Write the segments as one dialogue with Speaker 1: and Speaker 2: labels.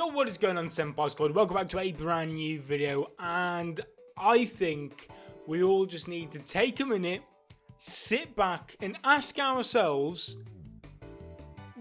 Speaker 1: Yo, what is going on, Senpai Squad? Welcome back to a brand new video, and I think we all just need to take a minute, sit back and ask ourselves,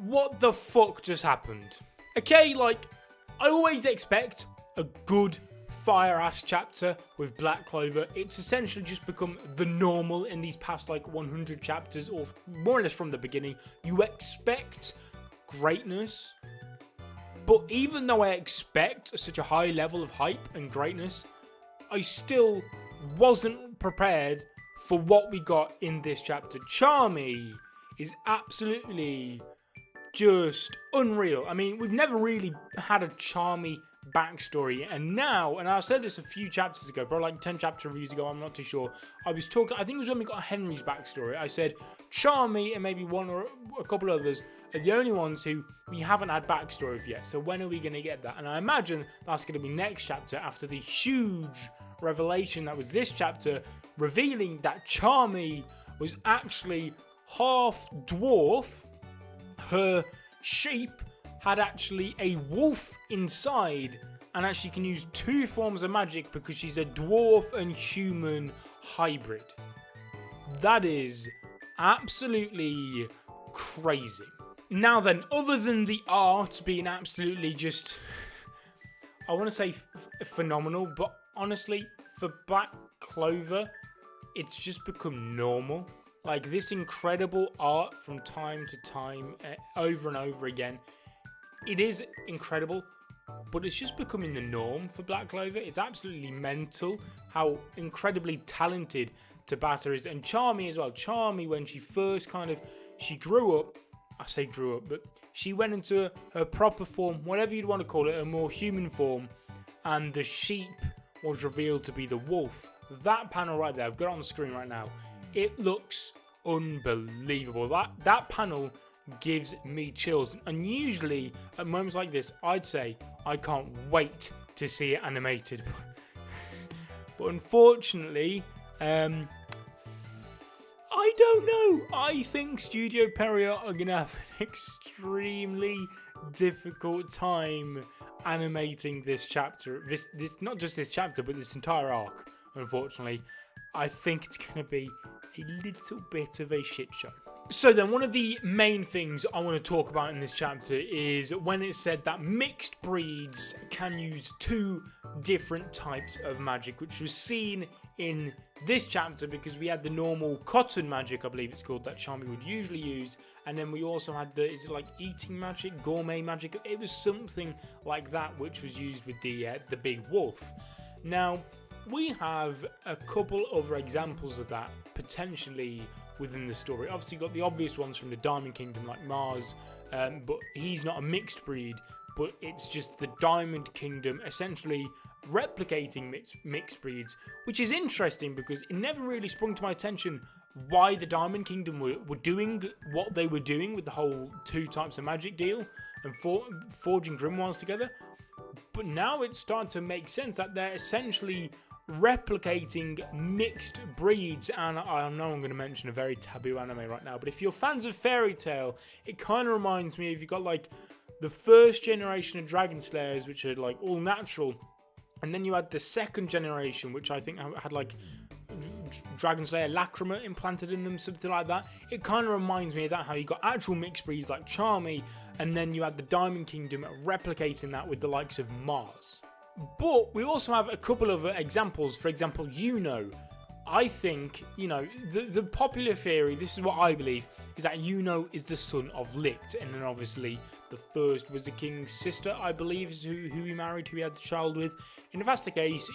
Speaker 1: what the fuck just happened? Okay, like, I always expect a good fire-ass chapter with Black Clover. It's essentially just become the normal in these past, like, 100 chapters, or more or less from the beginning. You expect greatness. But even though I expect such a high level of hype and greatness, I still wasn't prepared for what we got in this chapter. CHAMRY is absolutely just unreal. I mean, we've never really had a CHAMRY backstory, and now, and I said this a few chapters ago, probably like 10 chapter reviews ago, I'm not too sure. I was talking, I think it was when we got Henry's backstory. I said CHAMRY and maybe one or a couple others are the only ones who we haven't had backstory yet. So when are we going to get that? And I imagine that's going to be next chapter, after the huge revelation that was this chapter, revealing that CHAMRY was actually half dwarf. Her sheep had actually a wolf inside, and actually can use two forms of magic because she's a dwarf and human hybrid. That is absolutely crazy. Now then, other than the art being absolutely just, I want to say phenomenal, but honestly, for Black Clover, it's just become normal. Like, this incredible art from time to time, over and over again. It is incredible, but it's just becoming the norm for Black Clover. It's absolutely mental how incredibly talented Tabata is, and CHAMRY as well. CHAMRY, when she first she grew up, I say grew up, but she went into her proper form, whatever you'd want to call it, a more human form, and the sheep was revealed to be the wolf. That panel right there, I've got it on the screen right now. It looks unbelievable. That panel gives me chills, and usually at moments like this I'd say I can't wait to see it animated, but unfortunately I don't know. I think Studio Perrier are gonna have an extremely difficult time animating this chapter, this not just this chapter but this entire arc. Unfortunately, I think it's gonna be a little bit of a shit show. So then, one of the main things I want to talk about in this chapter is when it said that mixed breeds can use two different types of magic, which was seen in this chapter because we had the normal cotton magic, I believe it's called, that CHAMRY would usually use, and then we also had the, is it like eating magic, gourmet magic? It was something like that, which was used with the big wolf. Now, we have a couple other examples of that potentially within the story. Obviously, got the obvious ones from the Diamond Kingdom, like Mars, but he's not a mixed breed, but it's just the Diamond Kingdom essentially replicating mixed breeds, which is interesting because it never really sprung to my attention why the Diamond Kingdom were doing what they were doing with the whole two types of magic deal and forging grimoires together. But now it's starting to make sense that they're essentially replicating mixed breeds, and I know I'm going to mention a very taboo anime right now, but if you're fans of Fairy Tail, it kind of reminds me of, you got like the first generation of Dragon Slayers, which are like all natural, and then you had the second generation, which I think had like Dragon Slayer Lacrima implanted in them, something like that. It kind of reminds me of that, how you got actual mixed breeds like CHAMRY, and then you had the Diamond Kingdom replicating that with the likes of Mars. But we also have a couple of examples. For example, I think, the popular theory, this is what I believe, is that is the son of Licht, and then obviously the first was the king's sister, I believe, is who he married, who he had the child with. And if that's the case,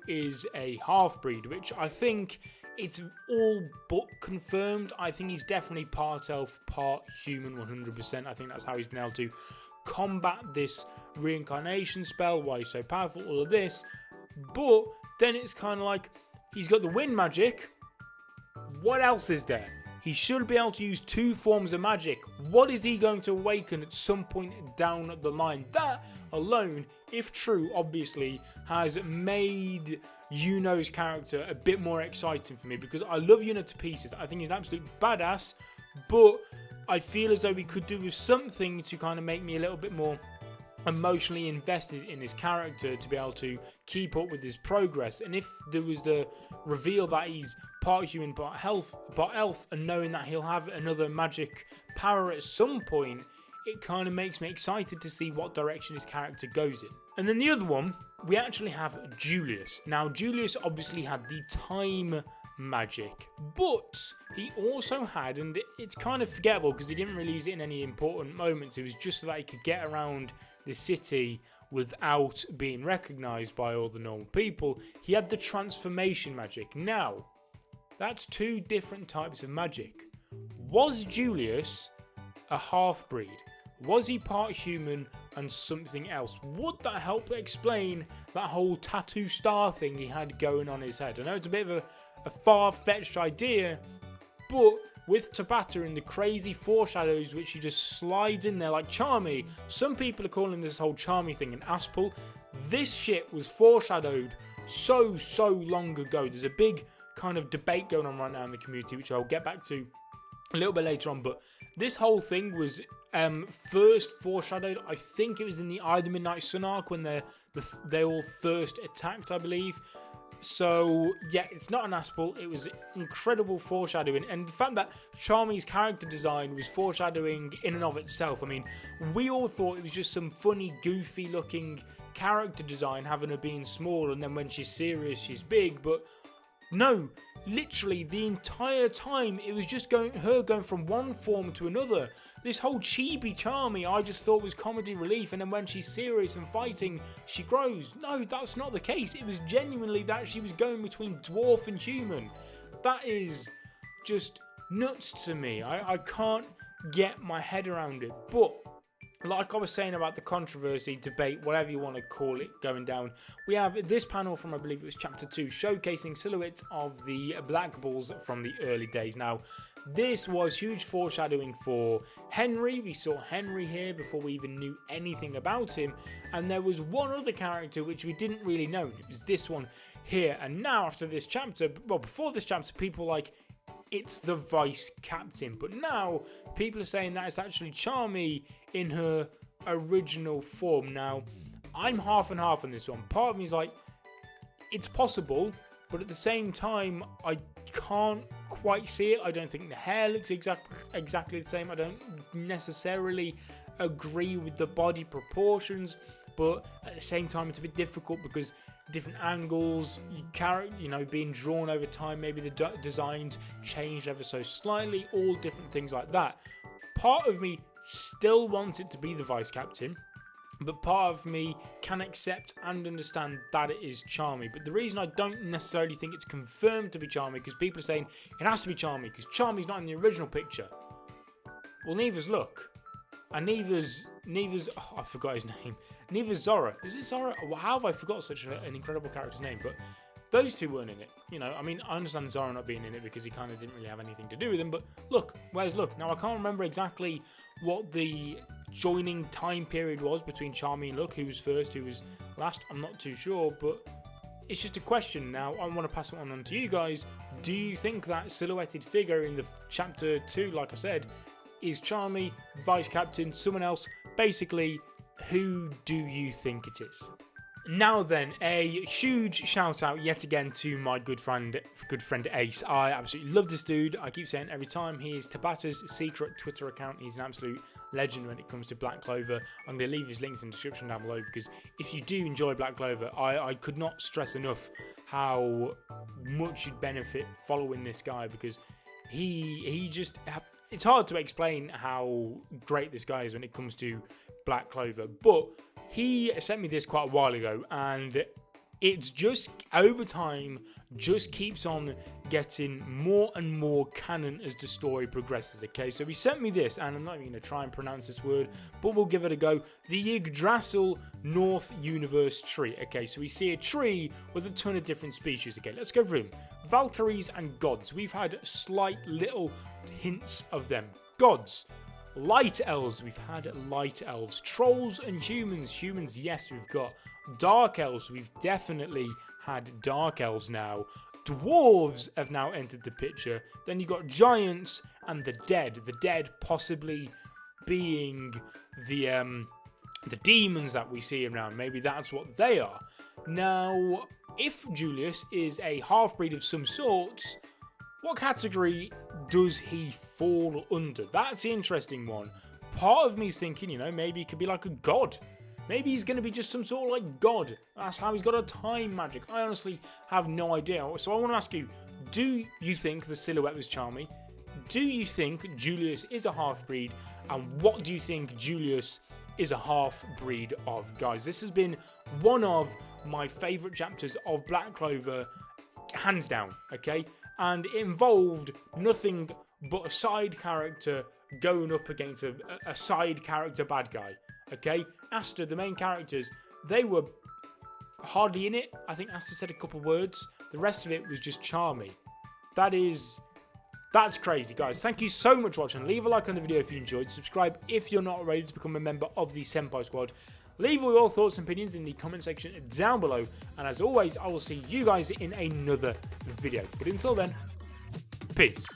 Speaker 1: is a half-breed, which I think it's all but confirmed. I think he's definitely part elf, part human, 100%. I think that's how he's been able to combat this reincarnation spell, why he's so powerful, all of this. But then it's kind of like, he's got the wind magic. What else is there? He should be able to use two forms of magic. What is he going to awaken at some point down the line? That alone, if true, obviously, has made Yuno's character a bit more exciting for me, because I love Yuno to pieces. I think he's an absolute badass, but I feel as though we could do with something to kind of make me a little bit more emotionally invested in his character to be able to keep up with his progress. And if there was the reveal that he's part human, part elf, and knowing that he'll have another magic power at some point, it kind of makes me excited to see what direction his character goes in. And then the other one, we actually have Julius. Now, Julius obviously had the time magic, but he also had, and it's kind of forgettable because he didn't really use it in any important moments, it was just so that he could get around the city without being recognized by all the normal people. He had the transformation magic. Now, that's two different types of magic. Was Julius a half-breed? Was he part human and something else? Would that help explain that whole tattoo star thing he had going on his head? I know it's a bit of a far-fetched idea, but with Tabata and the crazy foreshadows which he just slides in there like CHAMRY, some people are calling this whole CHAMRY thing an Aspel. This shit was foreshadowed so long ago. There's a big kind of debate going on right now in the community, which I'll get back to a little bit later on, but this whole thing was first foreshadowed, I think it was in the Eye of the Midnight Sun arc when they all first attacked, I believe. So yeah, it's not an Aspel. It was incredible foreshadowing, and the fact that CHAMRY's character design was foreshadowing in and of itself. I mean, we all thought it was just some funny, goofy looking character design, having her being small, and then when she's serious, she's big, but no, literally the entire time it was just going from one form to another. This whole chibi CHAMRY I just thought was comedy relief, and then when she's serious and fighting, she grows. No, that's not the case. It was genuinely that she was going between dwarf and human. That is just nuts to me. I can't get my head around it. But like I was saying about the controversy, debate, whatever you want to call it, going down, we have this panel from, I believe it was chapter 2, showcasing silhouettes of the Black Bulls from the early days. Now, this was huge foreshadowing for Henry. We saw Henry here before we even knew anything about him. And there was one other character which we didn't really know. It was this one here. And now after this chapter, well, before this chapter, people were like, it's the vice captain. But now people are saying that it's actually CHAMRY in her original form. Now, I'm half and half on this one. Part of me is like, it's possible, but at the same time, I can't quite see it. I don't think the hair looks exactly the same. I don't necessarily agree with the body proportions, but at the same time, it's a bit difficult because different angles, being drawn over time, maybe the designs changed ever so slightly, all different things like that. Part of me still wants it to be the vice captain, but part of me can accept and understand that it is CHAMRY. But the reason I don't necessarily think it's confirmed to be CHAMRY, because people are saying it has to be CHAMRY because CHAMRY's not in the original picture. Well, neither's Look, and neither's oh, I forgot his name. Neither's Zora. Is it Zora? Well, how have I forgot such an incredible character's name? But those two weren't in it. I mean, I understand Zora not being in it because he kind of didn't really have anything to do with him. But Look, where's Look? Now, I can't remember exactly what the joining time period was between CHAMRY and Look. Who was first, who was last? I'm not too sure, but it's just a question. Now, I want to pass it on to you guys. Do you think that silhouetted figure in the chapter 2, like I said, is CHAMRY, vice captain, someone else? Basically, who do you think it is? Now then, a huge shout out yet again to my good friend Ace. I absolutely love this dude. I keep saying it every time. He is Tabata's secret Twitter account. He's an absolute legend when it comes to Black Clover. I'm going to leave his links in the description down below because if you do enjoy Black Clover, I could not stress enough how much you'd benefit following this guy, because he just... It's hard to explain how great this guy is when it comes to Black Clover, but he sent me this quite a while ago, and it's just, over time, just keeps on getting more and more canon as the story progresses, okay? So he sent me this, and I'm not even going to try and pronounce this word, but we'll give it a go. The Yggdrasil North Universe tree, okay? So we see a tree with a ton of different species, okay? Let's go through them. Valkyries and gods. We've had slight little hints of them. Gods. Light elves, we've had light elves. Trolls and humans. Humans, yes, we've got. Dark elves, we've definitely had dark elves now. Dwarves have now entered the picture. Then you've got giants and the dead. The dead possibly being the the demons that we see around. Maybe that's what they are. Now, if Julius is a half-breed of some sorts, what category does he fall under? That's the interesting one. Part of me is thinking, you know, maybe he could be like a god. Maybe he's going to be just some sort of like god. That's how he's got a time magic. I honestly have no idea. So I want to ask you, do you think the silhouette was CHAMRY? Do you think Julius is a half-breed? And what do you think Julius is a half-breed of? Guys, this has been one of my favourite chapters of Black Clover, hands down, okay? And it involved nothing but a side character going up against a side character bad guy, okay? Asta, the main characters, they were hardly in it. I think Asta said a couple words. The rest of it was just CHAMRY. That's crazy, guys. Thank you so much for watching. Leave a like on the video if you enjoyed. Subscribe if you're not ready to become a member of the Senpai Squad. Leave all your thoughts and opinions in the comment section down below. And as always, I will see you guys in another video. But until then, peace.